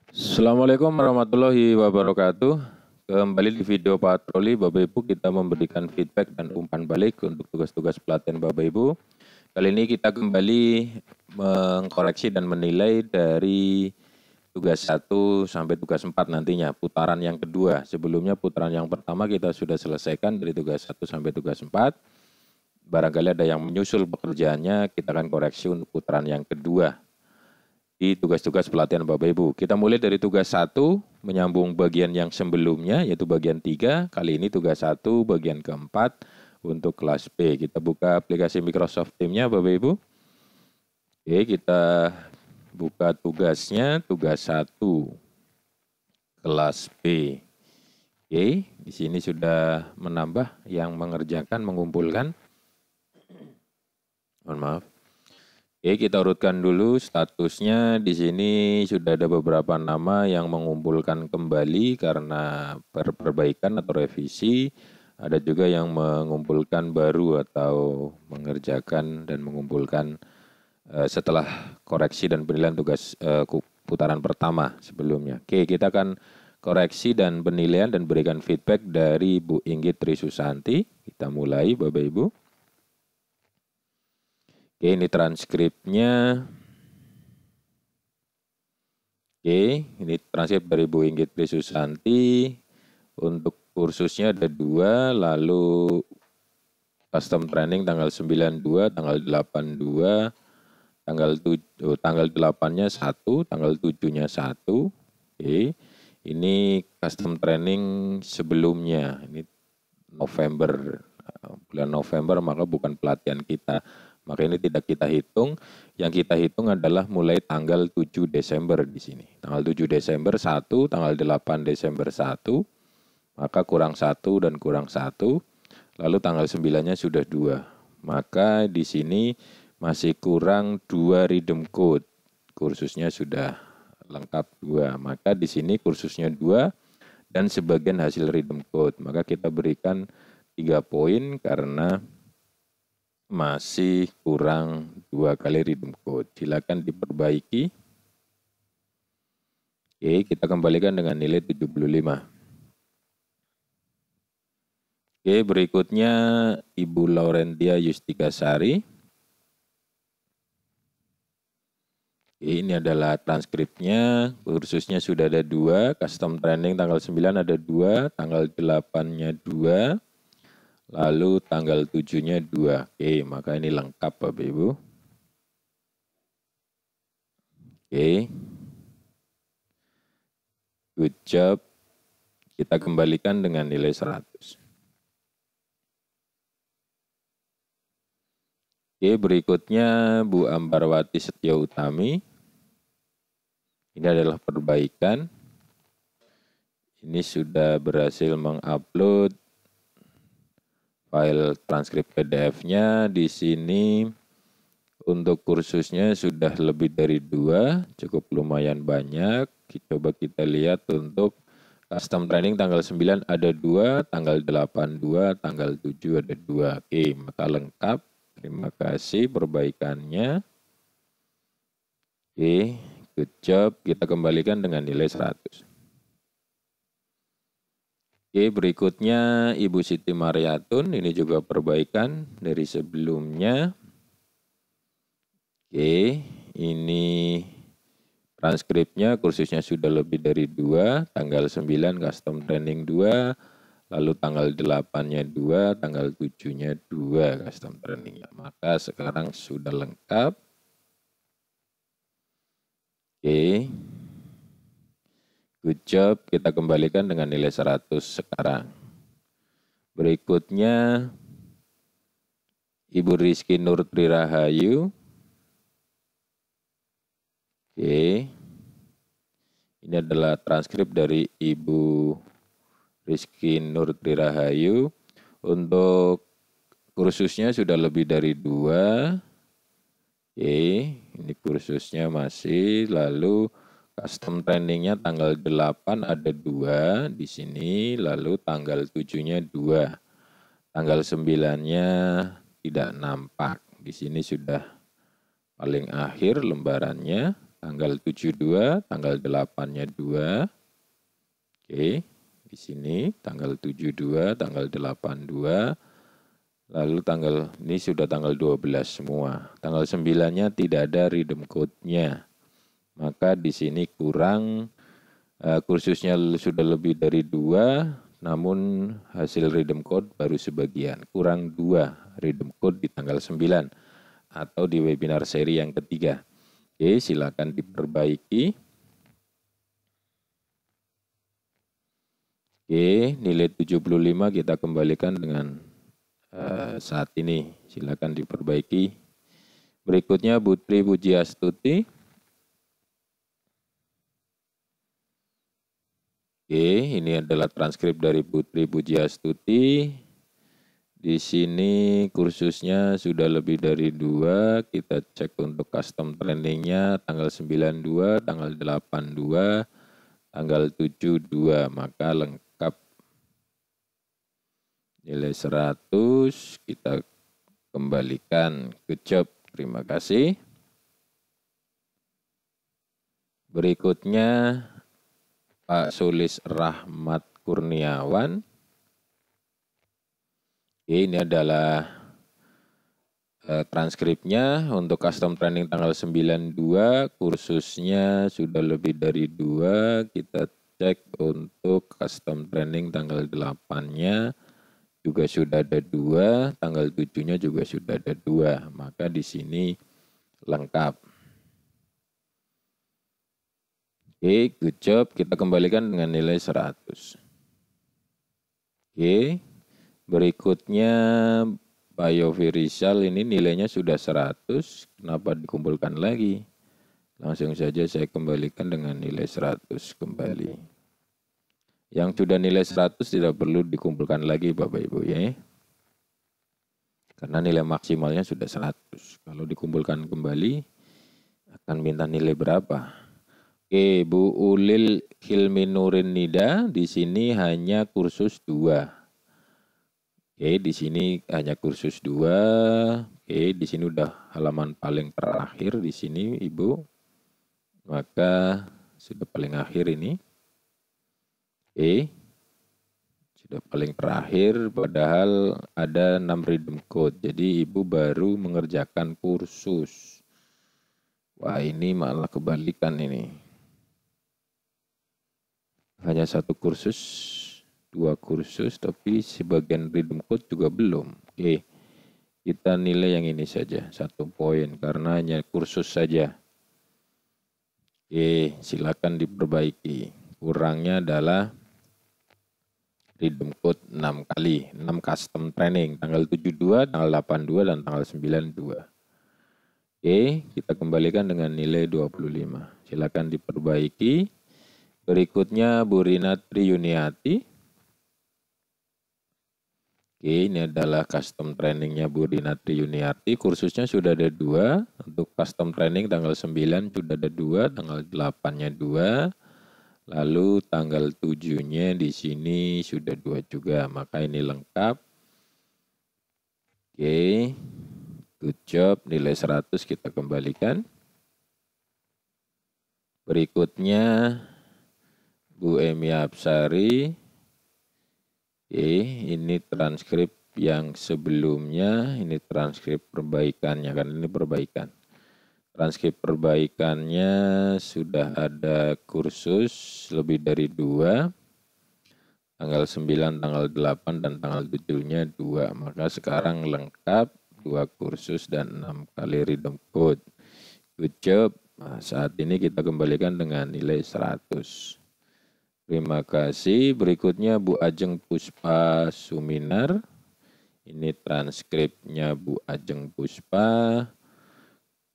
Assalamualaikum warahmatullahi wabarakatuh. Kembali di video patroli Bapak Ibu, kita memberikan feedback dan umpan balik untuk tugas-tugas pelatihan Bapak Ibu. Kali ini kita kembali mengkoreksi dan menilai dari tugas 1 sampai tugas 4 nantinya, putaran yang kedua. Sebelumnya putaran yang pertama kita sudah selesaikan dari tugas 1 sampai tugas 4. Barangkali ada yang menyusul pekerjaannya, kita akan koreksi untuk putaran yang kedua di tugas-tugas pelatihan Bapak Ibu. Kita mulai dari tugas 1, menyambung bagian yang sebelumnya, yaitu bagian 3. Kali ini tugas 1, bagian keempat untuk kelas B. Kita buka aplikasi Microsoft Teams-nya Bapak Ibu. Oke, kita buka tugasnya, tugas 1, kelas B. Oke, di sini sudah menambah yang mengerjakan, mengumpulkan. Mohon maaf. Oke, kita urutkan dulu statusnya. Di sini sudah ada beberapa nama yang mengumpulkan kembali karena perbaikan atau revisi. Ada juga yang mengumpulkan baru atau mengerjakan dan mengumpulkan setelah koreksi dan penilaian tugas putaran pertama sebelumnya. Oke, kita akan koreksi dan penilaian dan berikan feedback dari Bu Inggit Trisusanti. Kita mulai Bapak Ibu. Oke, ini transkripnya. Oke, ini transkrip dari Bu Inggit Trisusanti. Untuk kursusnya ada 2, lalu custom training tanggal 92, tanggal 82, tanggal 8-nya 1, tanggal 7-nya 1. Oke, ini custom training sebelumnya. Ini November, bulan November, maka bukan pelatihan kita. Maka ini tidak kita hitung, yang kita hitung adalah mulai tanggal 7 Desember di sini. Tanggal 7 Desember 1, tanggal 8 Desember 1, maka kurang 1 dan kurang 1, lalu tanggal 9-nya sudah 2. Maka di sini masih kurang 2 rhythm code, kursusnya sudah lengkap 2. Maka di sini kursusnya 2 dan sebagian hasil rhythm code. Maka kita berikan 3 poin karena masih kurang 2 kali rhythm code. Silakan diperbaiki. Oke, kita kembalikan dengan nilai 75. Oke, berikutnya Ibu Laurentia Yustika Sari. Oke, ini adalah transkripnya. Kursusnya sudah ada 2, custom training tanggal 9 ada 2, tanggal 8-nya 2. Lalu tanggal 7-nya 2. Oke, maka ini lengkap Bapak Ibu. Oke. Good job. Kita kembalikan dengan nilai 100. Oke, berikutnya Bu Ambarwati Setya Utami. Ini adalah perbaikan. Ini sudah berhasil mengupload file transkrip PDF-nya. Di sini untuk kursusnya sudah lebih dari 2, cukup lumayan banyak. Coba kita lihat untuk custom training tanggal 9 ada 2, tanggal 8 2, tanggal 7 ada 2. Oke, maka lengkap. Terima kasih perbaikannya. Oke, good job. Kita kembalikan dengan nilai 100. Oke, berikutnya Ibu Siti Mariatun, ini juga perbaikan dari sebelumnya. Oke, ini transkripnya, kursusnya sudah lebih dari 2, tanggal 9 custom training 2, lalu tanggal 8-nya 2, tanggal 7-nya 2 custom trainingnya. Maka sekarang sudah lengkap. Oke. Good job, kita kembalikan dengan nilai 100 sekarang. Berikutnya, Ibu Rizky Nur Trirahayu. Oke, ini adalah transkrip dari Ibu Rizky Nur Trirahayu. Untuk kursusnya sudah lebih dari 2. Oke, ini kursusnya masih, lalu custom trainingnya tanggal 8 ada 2 di sini, lalu tanggal 7-nya 2. Tanggal 9-nya tidak nampak. Di sini sudah paling akhir lembarannya, tanggal 72, tanggal 8-nya 2. Oke, di sini tanggal 72, tanggal 82. Lalu tanggal ini sudah tanggal 12 semua. Tanggal 9-nya tidak ada redeem code-nya. Maka di sini kurang kursusnya sudah lebih dari 2, namun hasil redeem code baru sebagian. Kurang 2 redeem code di tanggal 9 atau di webinar seri yang ketiga. Oke, silakan diperbaiki. Oke, nilai 75 kita kembalikan dengan saat ini. Silakan diperbaiki. Berikutnya Putri Pujiastuti. Oke, ini adalah transkrip dari Putri Pujiastuti. Di sini kursusnya sudah lebih dari 2. Kita cek untuk custom trainingnya tanggal 92, tanggal 82, tanggal 72. Maka lengkap. Nilai 100 kita kembalikan. Good job, terima kasih. Berikutnya Pak Sulis Rahmat Kurniawan. Ini adalah transkripnya untuk custom training tanggal 92, kursusnya sudah lebih dari 2. Kita cek untuk custom training tanggal 8-nya. Juga sudah ada 2, tanggal 7-nya juga sudah ada 2, maka di sini lengkap. Oke, good job, kita kembalikan dengan nilai 100. Oke, berikutnya Pak Yofi Rizal ini nilainya sudah 100, kenapa dikumpulkan lagi? Langsung saja saya kembalikan dengan nilai 100 kembali. Yang sudah nilai 100 tidak perlu dikumpulkan lagi Bapak Ibu ya. Karena nilai maksimalnya sudah 100. Kalau dikumpulkan kembali akan minta nilai berapa? Oke, Bu Ulil Hilmi Nurin Nida di sini hanya kursus 2. Oke, di sini hanya kursus 2. Oke, di sini udah halaman paling terakhir di sini Ibu. Maka sudah paling akhir ini. Oke, sudah paling terakhir padahal ada 6 redeem code. Jadi Ibu baru mengerjakan kursus. Wah, ini malah kebalikan ini. Hanya 1 kursus, 2 kursus, tapi sebagian redeem code juga belum. Oke, kita nilai yang ini saja, 1 poin karena hanya kursus saja. Oke, silakan diperbaiki. Kurangnya adalah redeem code 6 kali, 6 custom training, tanggal 72, tanggal 82, dan tanggal 92. Oke, kita kembalikan dengan nilai 25. Silakan diperbaiki. Berikutnya Bu Rina Triyuniati. Oke, ini adalah custom trainingnya Bu Rina Triyuniati. Kursusnya sudah ada 2. Untuk custom training tanggal 9 sudah ada 2, tanggal 8-nya 2. Lalu tanggal 7-nya di sini sudah 2 juga, maka ini lengkap. Oke, good job, nilai 100 kita kembalikan. Berikutnya Bu Emi Absari. Oke, ini transkrip yang sebelumnya, ini transkrip perbaikannya, kan ini perbaikan. Transkrip perbaikannya sudah ada kursus lebih dari 2, tanggal 9, tanggal 8, dan tanggal 7-nya 2. Maka sekarang lengkap 2 kursus dan 6 kali redeem code. Good job. Nah, saat ini kita kembalikan dengan nilai 100. Terima kasih. Berikutnya Bu Ajeng Puspa Suminar. Ini transkripnya Bu Ajeng Puspa.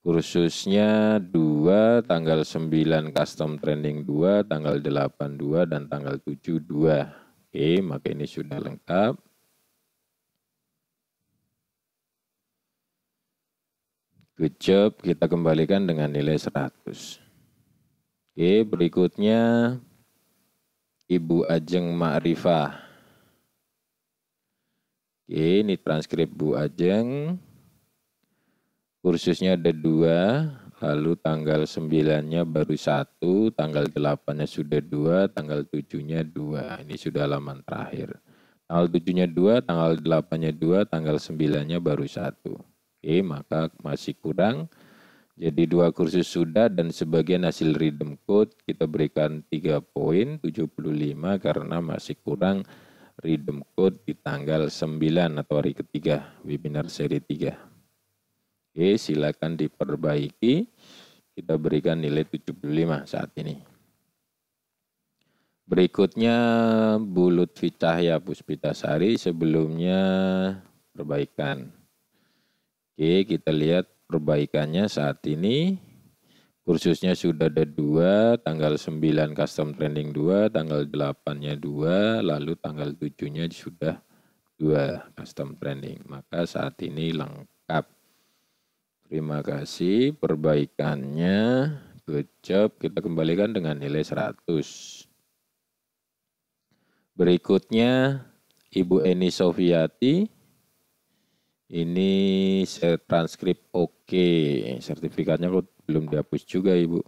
Kursusnya 2, tanggal 9 custom training 2, tanggal 8 2, dan tanggal 7 2. Oke, maka ini sudah lengkap. Good job, kita kembalikan dengan nilai 100. Oke, berikutnya Ibu Ajeng Ma'rifah. Oke, ini transkrip Bu Ajeng. Kursusnya ada 2, lalu tanggal 9-nya baru 1, tanggal 8-nya sudah 2, tanggal 7-nya 2. Ini sudah halaman terakhir. Tanggal 7-nya 2, tanggal 8-nya 2, tanggal 9-nya baru 1. Oke, maka masih kurang. Jadi 2 kursus sudah dan sebagian hasil redeem code kita berikan 3 poin 75 karena masih kurang redeem code di tanggal 9 atau hari ketiga webinar seri 3. Oke, silakan diperbaiki. Kita berikan nilai 75 saat ini. Berikutnya Bu Lutfi Cahya Puspitasari, sebelumnya perbaikan. Oke, kita lihat perbaikannya saat ini. Kursusnya sudah ada 2, tanggal 9 custom training 2, tanggal 8-nya 2, lalu tanggal 7-nya sudah 2 custom training. Maka saat ini lengkap. Terima kasih perbaikannya. Good job, kita kembalikan dengan nilai 100. Berikutnya Ibu Eni Sofiati. Ini transkrip oke, sertifikatnya kok belum dihapus juga Ibu.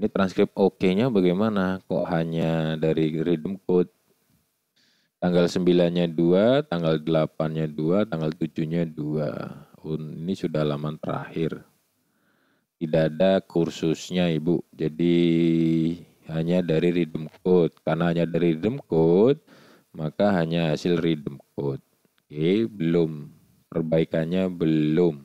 Ini transkrip oke-nya bagaimana? Kok hanya dari redeem code? Tanggal 9-nya 2, tanggal 8-nya 2, tanggal 7-nya 2. Ini sudah halaman terakhir. Tidak ada kursusnya Ibu, jadi hanya dari redeem code. Karena hanya dari redeem code, maka hanya hasil redeem code. Oke, belum. Perbaikannya belum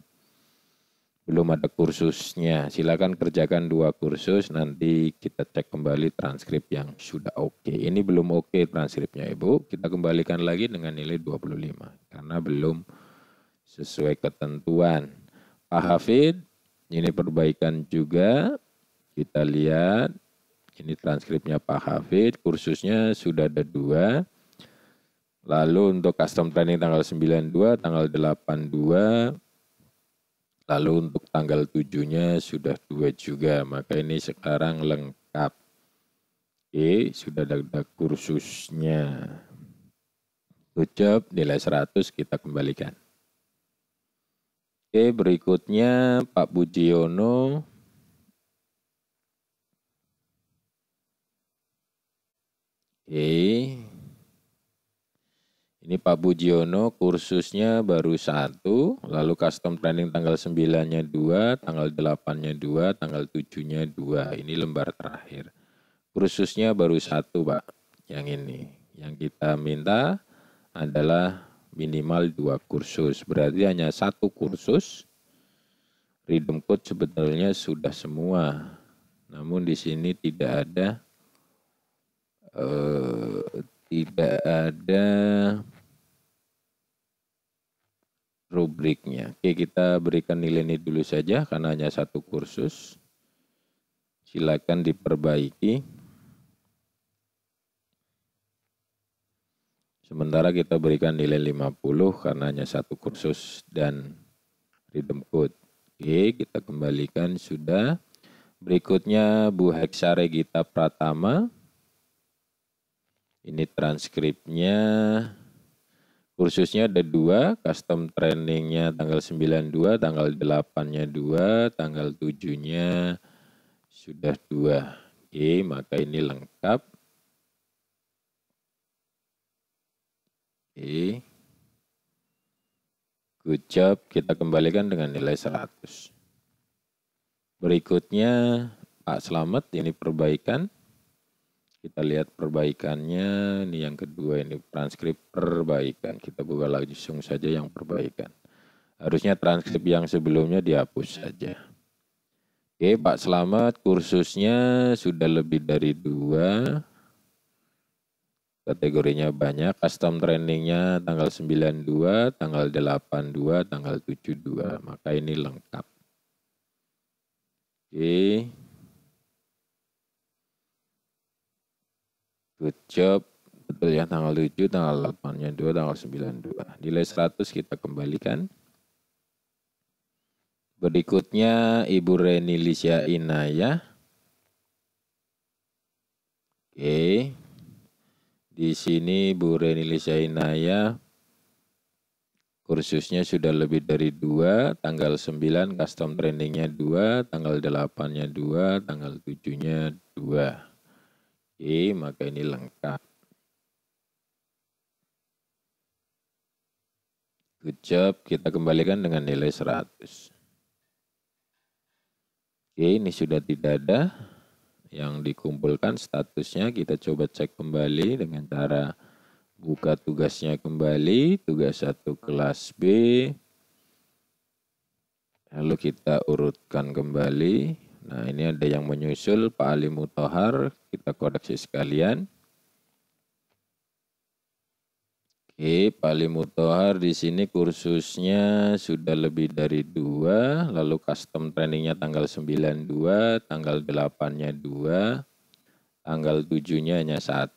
ada kursusnya. Silakan kerjakan 2 kursus, nanti kita cek kembali transkrip yang sudah oke. Ini belum oke transkripnya Ibu, kita kembalikan lagi dengan nilai 25 karena belum sesuai ketentuan. Pak Hafid, ini perbaikan juga. Kita lihat, ini transkripnya Pak Hafid, kursusnya sudah ada 2. Lalu untuk custom training tanggal 92, tanggal 82, lalu untuk tanggal 7-nya sudah 2 juga, maka ini sekarang lengkap. Oke, sudah ada kursusnya. Good job, nilai 100 kita kembalikan. Oke, berikutnya Pak Bujiono. Oke. Ini Pak Bujiono kursusnya baru 1, lalu custom training tanggal 9-nya 2, tanggal 8-nya 2, tanggal 7-nya 2. Ini lembar terakhir. Kursusnya baru 1 Pak, yang ini. Yang kita minta adalah minimal 2 kursus, berarti hanya 1 kursus. Redeem code sebetulnya sudah semua, namun di sini tidak ada rubriknya. Oke, kita berikan nilai ini dulu saja karena hanya 1 kursus. Silakan diperbaiki. Sementara kita berikan nilai 50 karena hanya 1 kursus dan redeem code. Oke, kita kembalikan sudah. Berikutnya Bu Heksa Regita Pratama. Ini transkripnya. Kursusnya ada 2, custom trainingnya tanggal 92, tanggal 8-nya 2, tanggal 7-nya sudah 2. Oke, maka ini lengkap. Oke. Good job, kita kembalikan dengan nilai 100. Berikutnya Pak Slamet, ini perbaikan. Kita lihat perbaikannya, ini yang kedua, ini transkrip perbaikan. Kita buka langsung saja yang perbaikan. Harusnya transkrip yang sebelumnya dihapus saja. Oke, Pak Slamet, kursusnya sudah lebih dari 2. Kategorinya banyak, custom trainingnya tanggal 92, tanggal 82, tanggal 72. Maka ini lengkap. Oke. Good job. Betul ya, tanggal 7, tanggal 8-nya 2, tanggal 9-2. Nilai 100 kita kembalikan. Berikutnya Ibu Reni Lisya Inayah. Oke. Di sini Bu Reni Lisainaya kursusnya sudah lebih dari 2, tanggal 9 custom trainingnya 2, tanggal 8-nya 2, tanggal 7-nya 2. Oke, maka ini lengkap. Good job, kita kembalikan dengan nilai 100. Oke, ini sudah tidak ada yang dikumpulkan statusnya. Kita coba cek kembali dengan cara buka tugasnya kembali, tugas 1 kelas B. Lalu kita urutkan kembali. Nah, ini ada yang menyusul Pak Ali Mutahar, kita koreksi sekalian. Oke, Pak Ali Mutahar di sini kursusnya sudah lebih dari 2, lalu custom trainingnya tanggal 9-2, tanggal 8-nya 2, tanggal 7-nya hanya 1.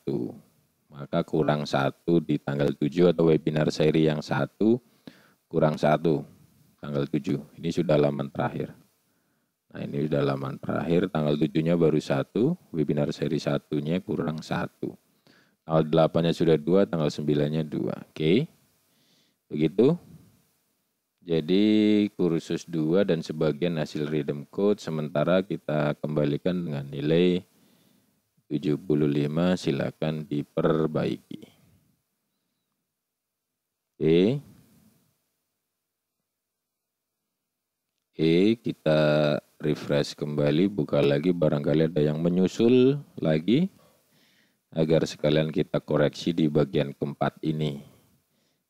Maka kurang 1 di tanggal 7 atau webinar seri yang 1, kurang 1, tanggal 7. Ini sudah halaman terakhir. Nah, ini sudah halaman terakhir, tanggal 7-nya baru 1, webinar seri 1-nya kurang 1. Tanggal 8-nya sudah 2, tanggal 9-nya 2. Oke. Begitu. Jadi kursus 2 dan sebagian hasil redeem code sementara kita kembalikan dengan nilai 75, silakan diperbaiki. Oke. Oke, kita refresh kembali, buka lagi, barangkali ada yang menyusul lagi. Agar sekalian kita koreksi di bagian keempat ini.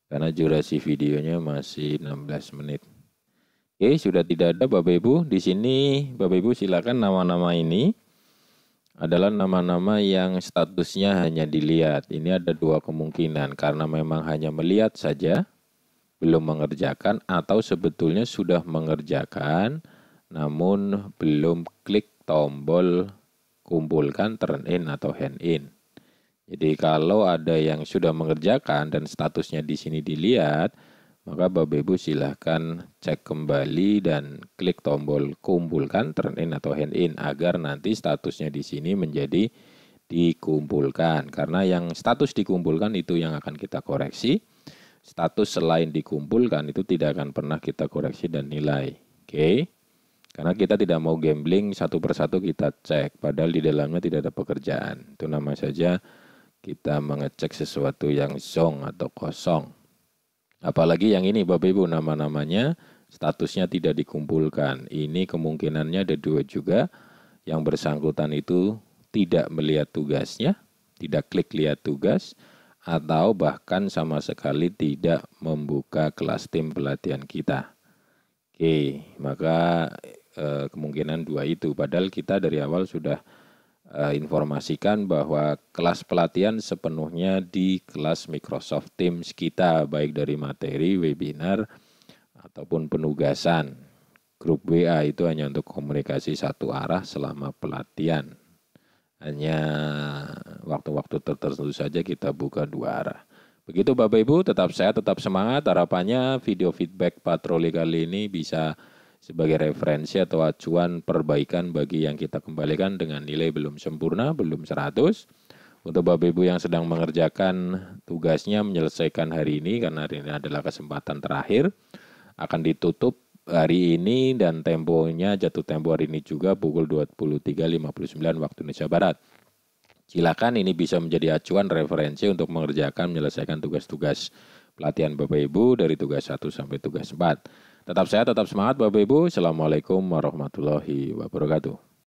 Karena durasi videonya masih 16 menit. Oke, sudah tidak ada Bapak Ibu. Di sini Bapak Ibu silakan nama-nama ini adalah nama-nama yang statusnya hanya dilihat. Ini ada 2 kemungkinan. Karena memang hanya melihat saja, belum mengerjakan, atau sebetulnya sudah mengerjakan, namun belum klik tombol kumpulkan, turn in atau hand in. Jadi kalau ada yang sudah mengerjakan dan statusnya di sini dilihat, maka Bapak Ibu silahkan cek kembali dan klik tombol kumpulkan, turn in atau hand in agar nanti statusnya di sini menjadi dikumpulkan. Karena yang status dikumpulkan itu yang akan kita koreksi. Status selain dikumpulkan itu tidak akan pernah kita koreksi dan nilai. Oke. Karena kita tidak mau gambling satu persatu kita cek, padahal di dalamnya tidak ada pekerjaan. Itu nama saja kita mengecek sesuatu yang zong atau kosong. Apalagi yang ini Bapak Ibu nama-namanya statusnya tidak dikumpulkan. Ini kemungkinannya ada 2 juga. Yang bersangkutan itu tidak melihat tugasnya, tidak klik lihat tugas, atau bahkan sama sekali tidak membuka kelas tim pelatihan kita. Oke, maka kemungkinan 2 itu. Padahal kita dari awal sudah informasikan bahwa kelas pelatihan sepenuhnya di kelas Microsoft Teams kita, baik dari materi, webinar, ataupun penugasan. Grup WA itu hanya untuk komunikasi satu arah selama pelatihan. Hanya waktu-waktu tertentu saja kita buka 2 arah. Begitu Bapak Ibu, tetap sehat, tetap semangat. Harapannya video feedback patroli kali ini bisa sebagai referensi atau acuan perbaikan bagi yang kita kembalikan dengan nilai belum sempurna, belum 100. Untuk Bapak Ibu yang sedang mengerjakan tugasnya menyelesaikan hari ini, karena hari ini adalah kesempatan terakhir, akan ditutup hari ini dan temponya jatuh tempo hari ini juga pukul 23.59 waktu Indonesia Barat. Silakan ini bisa menjadi acuan referensi untuk mengerjakan menyelesaikan tugas-tugas pelatihan Bapak Ibu dari tugas 1 sampai tugas 4. Tetap sehat, tetap semangat Bapak Ibu. Assalamualaikum warahmatullahi wabarakatuh.